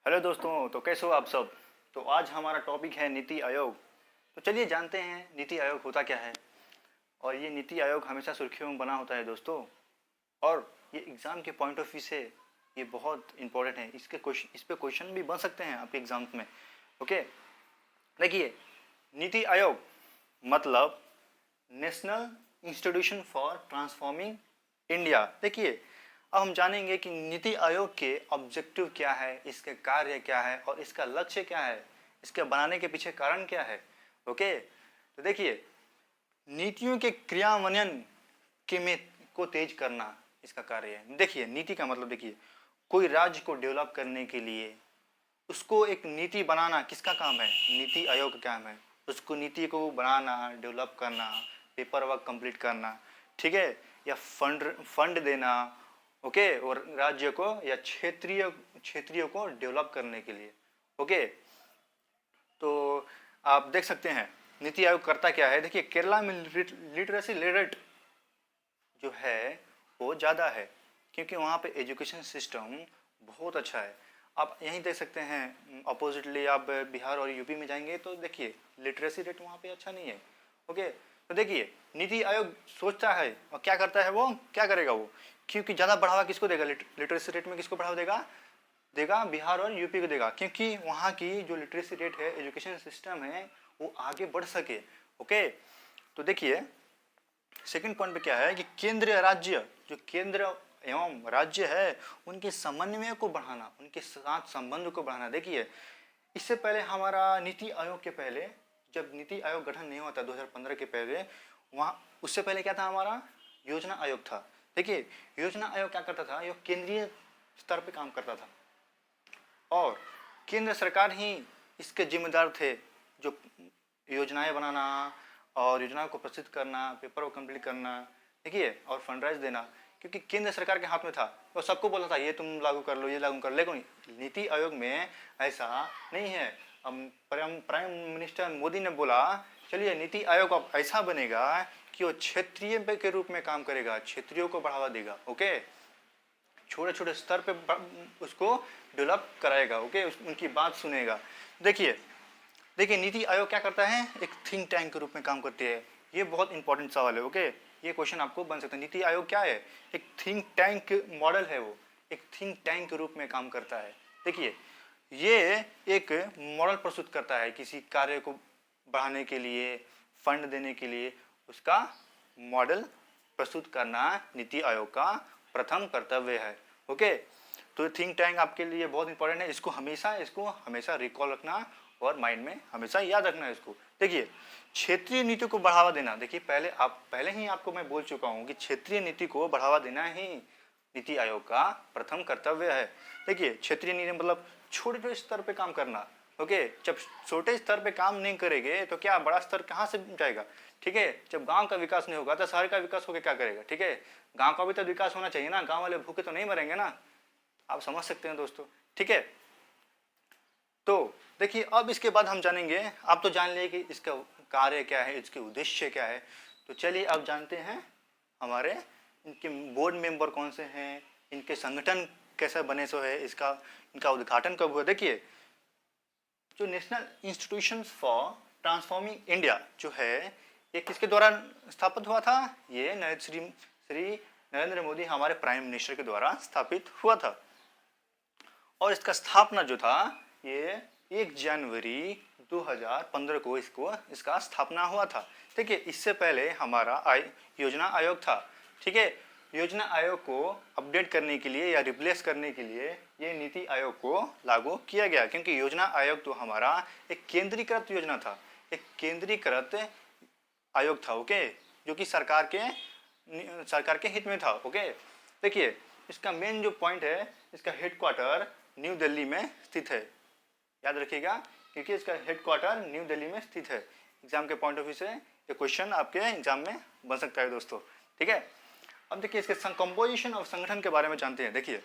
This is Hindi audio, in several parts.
हेलो दोस्तों, तो कैसे हो आप सब। तो आज हमारा टॉपिक है नीति आयोग। तो चलिए जानते हैं नीति आयोग होता क्या है। और ये नीति आयोग हमेशा सुर्खियों में बना होता है दोस्तों। और ये एग्ज़ाम के पॉइंट ऑफ व्यू से ये बहुत इंपॉर्टेंट है। इस पे क्वेश्चन भी बन सकते हैं आपके एग्जाम्स में। ओके, देखिए, नीति आयोग मतलब national institution for transforming India. देखिए, अब हम जानेंगे कि नीति आयोग के ऑब्जेक्टिव क्या है, इसके कार्य क्या है और इसका लक्ष्य क्या है, इसके बनाने के पीछे कारण क्या है। ओके, तो देखिए, नीतियों के क्रियान्वयन के में को तेज करना इसका कार्य है। देखिए, नीति का मतलब देखिए, कोई राज्य को डेवलप करने के लिए उसको एक नीति बनाना किसका काम है? नीति आयोग का काम है। उसको नीति को बनाना, डेवलप करना, पेपर वर्क कंप्लीट करना, ठीक है, या फंड देना, ओके, और राज्य को या क्षेत्रीय को डेवलप करने के लिए। ओके, तो आप देख सकते हैं नीति आयोग करता क्या है। देखिए, केरला में लिटरेसी रेट जो है वो ज़्यादा है क्योंकि वहाँ पे एजुकेशन सिस्टम बहुत अच्छा है। आप यहीं देख सकते हैं, अपोजिटली आप बिहार और यूपी में जाएंगे तो देखिए लिटरेसी रेट वहाँ पे अच्छा नहीं है। ओके, तो देखिए, नीति आयोग सोचता है और क्या करता है, वो क्या करेगा वो, क्योंकि ज़्यादा बढ़ावा किसको देगा, लिटरेसी रेट में किसको बढ़ावा देगा, बिहार और यूपी को देगा, क्योंकि वहाँ की जो लिटरेसी रेट है, एजुकेशन सिस्टम है, वो आगे बढ़ सके। ओके, तो देखिए, सेकंड पॉइंट पे क्या है कि केंद्र राज्य, जो केंद्र एवं राज्य है उनके समन्वय को बढ़ाना, उनके साथ संबंध को बढ़ाना। देखिए, इससे पहले हमारा नीति आयोग के पहले, जब नीति आयोग गठन नहीं हुआ था 2015 के पहले, वहाँ उससे पहले क्या था, हमारा योजना आयोग था। देखिए, योजना आयोग क्या करता था, ये केंद्रीय स्तर पे काम करता था और केंद्र सरकार ही इसके जिम्मेदार थे, जो योजनाएं बनाना और योजनाओं को प्रस्तुत करना, पेपर को कंप्लीट करना, देखिए, और फंडराइज देना, क्योंकि केंद्र सरकार के हाथ में था। वो सबको बोला था ये तुम लागू कर लो, ये लागू कर लो, लेकिन नीति आयोग में ऐसा नहीं है। प्राइम मिनिस्टर मोदी ने बोला चलिए नीति आयोग अब ऐसा बनेगा कि वो क्षेत्रीय के रूप में काम करेगा, क्षेत्रीयों को बढ़ावा देगा। ओके, छोटे छोटे स्तर पे उसको डेवलप कराएगा। ओके, उनकी बात सुनेगा। देखिए, नीति आयोग क्या करता है, एक थिंक टैंक के रूप में काम करती है। ये बहुत इंपॉर्टेंट सवाल है। ओके, ये क्वेश्चन आपको बन सकता है, नीति आयोग क्या है, एक थिंक टैंक मॉडल है, वो एक थिंक टैंक के रूप में काम करता है। देखिए, ये एक मॉडल प्रस्तुत करता है किसी कार्य को बढ़ाने के लिए, फंड देने के लिए, उसका मॉडल प्रस्तुत करना नीति आयोग का प्रथम कर्तव्य है। ओके, तो थिंक टैंक आपके लिए बहुत इंपॉर्टेंट है। इसको हमेशा रिकॉल रखना और माइंड में हमेशा याद रखना है इसको। देखिए, क्षेत्रीय नीति को बढ़ावा देना। देखिए, पहले ही आपको मैं बोल चुका हूँ कि क्षेत्रीय नीति को बढ़ावा देना ही नीति आयोग का प्रथम कर्तव्य है। देखिए, क्षेत्रीय नीति मतलब छोटे छोटे स्तर पे काम करना। ओके, जब छोटे स्तर पे काम नहीं करेंगे तो क्या बड़ा स्तर कहाँ से जाएगा। ठीक है, जब गांव का विकास नहीं होगा तो शहर का विकास होकर क्या करेगा। ठीक है, गांव का भी तो विकास होना चाहिए ना, गांव वाले भूखे तो नहीं मरेंगे ना। आप समझ सकते हैं दोस्तों। ठीक है, तो देखिए, अब इसके बाद हम जानेंगे, आप तो जान लिए कि इसका कार्य क्या है, इसके उद्देश्य क्या है। तो चलिए अब जानते हैं हमारे इनके बोर्ड मेंबर कौन से हैं, इनके संगठन कैसे बने सो है, इनका उद्घाटन कब हुआ। देखिए, जो national institutions for transforming India जो है, ये किसके द्वारा स्थापित हुआ था, ये श्री नरेंद्र मोदी हमारे प्राइम मिनिस्टर के द्वारा स्थापित हुआ था। और इसका स्थापना जो था, ये 1 जनवरी 2015 को इसका स्थापना हुआ था। ठीक है, इससे पहले हमारा योजना आयोग था। ठीक है, योजना आयोग को अपडेट करने के लिए या रिप्लेस करने के लिए ये नीति आयोग को लागू किया गया, क्योंकि योजना आयोग तो हमारा एक केंद्रीकृत योजना था, एक केंद्रीकृत आयोग था। ओके, जो कि सरकार के हित में था। ओके, देखिए, इसका मेन जो पॉइंट है, इसका हेडक्वार्टर न्यू दिल्ली में स्थित है। याद रखिएगा, क्योंकि इसका हेडक्वार्टर न्यू दिल्ली में स्थित है। एग्जाम के पॉइंट ऑफ व्यू से ये क्वेश्चन आपके एग्जाम में बन सकता है दोस्तों। ठीक है, अब देखिए, इसके कंपोजिशन और संगठन के बारे में जानते हैं। देखिए,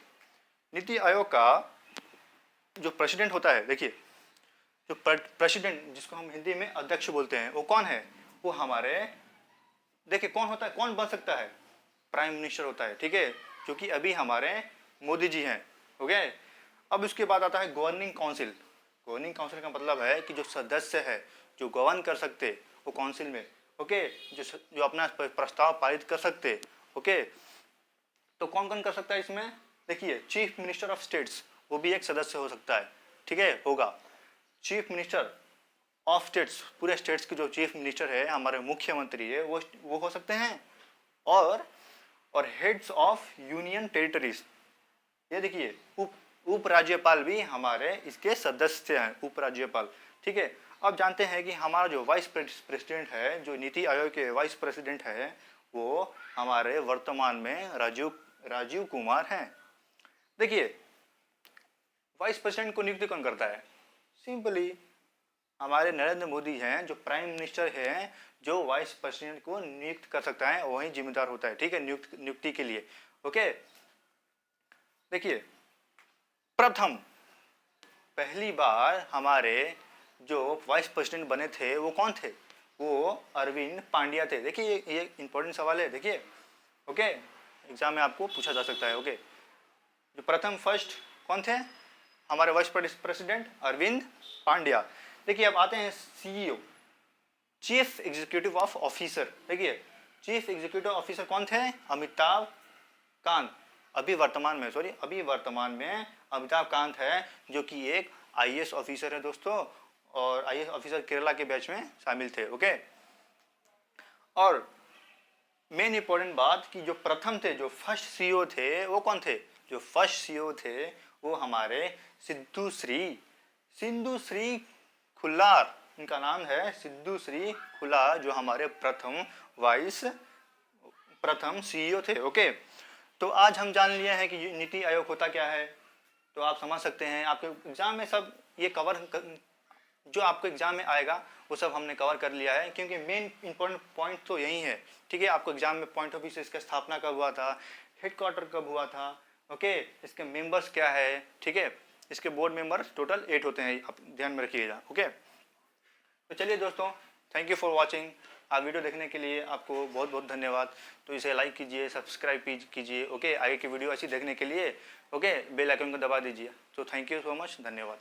नीति आयोग का जो प्रेसिडेंट होता है, देखिए, जो प्रेसिडेंट जिसको हम हिंदी में अध्यक्ष बोलते हैं, वो कौन है, वो हमारे, देखिए, कौन होता है, कौन बन सकता है, प्राइम मिनिस्टर होता है। ठीक है, जो कि अभी हमारे मोदी जी हैं। ओके, अब उसके बाद आता है गवर्निंग काउंसिल। गवर्निंग काउंसिल का मतलब है कि जो सदस्य है जो गवर्न कर सकते वो काउंसिल में, ओके, जो अपना प्रस्ताव पारित कर सकते, ओके। तो कौन कौन कर सकता है इसमें? देखिए, चीफ मिनिस्टर ऑफ स्टेट्स वो भी एक सदस्य हो सकता है, ठीक है, होगा। चीफ मिनिस्टर ऑफ स्टेट्स, पूरे स्टेट्स के जो चीफ मिनिस्टर है, हमारे मुख्यमंत्री है, वो हो सकते हैं। और हेड्स ऑफ यूनियन टेरिटरीज, ये देखिए, उप राज्यपाल भी हमारे इसके सदस्य हैं, उप राज्यपाल, ठीक है। अब जानते हैं कि हमारा जो वाइस प्रेसिडेंट है, जो नीति आयोग के वाइस प्रेसिडेंट है, वो हमारे वर्तमान में राजीव कुमार हैं। देखिए, वाइस प्रेसिडेंट को नियुक्ति कौन करता है? सिंपली हमारे नरेंद्र मोदी हैं, जो प्राइम मिनिस्टर हैं, जो वाइस प्रेसिडेंट को नियुक्त कर सकता है, वही जिम्मेदार होता है, ठीक है, नियुक्ति के लिए, ओके। देखिए, प्रथम पहली बार हमारे जो वाइस प्रेसिडेंट बने थे वो कौन थे? वो अरविंद पांड्या थे। देखिए, ये इंपॉर्टेंट सवाल है, देखिए, ओके, एग्जाम में आपको पूछा जा सकता है, ओके। जो प्रथम फर्स्ट कौन थे हमारे वाइस प्रेसिडेंट? अरविंद पांड्या। देखिए, अब आते हैं CEO, chief executive of officer. देखिए, चीफ एग्जीक्यूटिव ऑफिसर कौन थे? अमिताभ कांत। अभी वर्तमान में अमिताभ कांत है, जो कि एक आईएएस ऑफिसर है दोस्तों, और आईएएस ऑफिसर केरला के बैच में शामिल थे, ओके। और मेन इंपॉर्टेंट बात कि जो प्रथम थे, जो फर्स्ट सीईओ थे, वो कौन थे? जो फर्स्ट सीईओ थे वो हमारे सिद्धू श्री खुल्लार, इनका नाम है सिद्धू श्री खुल्लार, जो हमारे प्रथम सीईओ थे, ओके। तो आज हम जान लिए हैं कि नीति आयोग होता क्या है, तो आप समझ सकते हैं। आपके एग्जाम में सब ये जो आपको एग्जाम में आएगा वो सब हमने कवर कर लिया है, क्योंकि मेन इंपॉर्टेंट पॉइंट तो यही है, ठीक है। आपको एग्जाम में पॉइंट ऑफ व्यू से इसका स्थापना कब हुआ था, हेडक्वार्टर कब हुआ था, ओके, इसके मेंबर्स क्या है, ठीक है, इसके बोर्ड मेंबर्स टोटल 8 होते हैं, आप ध्यान में रखिएगा, ओके। तो चलिए दोस्तों, थैंक यू फॉर वॉचिंग। आप वीडियो देखने के लिए आपको बहुत बहुत धन्यवाद। तो इसे लाइक कीजिए, सब्सक्राइब कीजिए, ओके, आगे की वीडियो अच्छी देखने के लिए, ओके, बेल आइकन को दबा दीजिए। तो थैंक यू सो मच, धन्यवाद।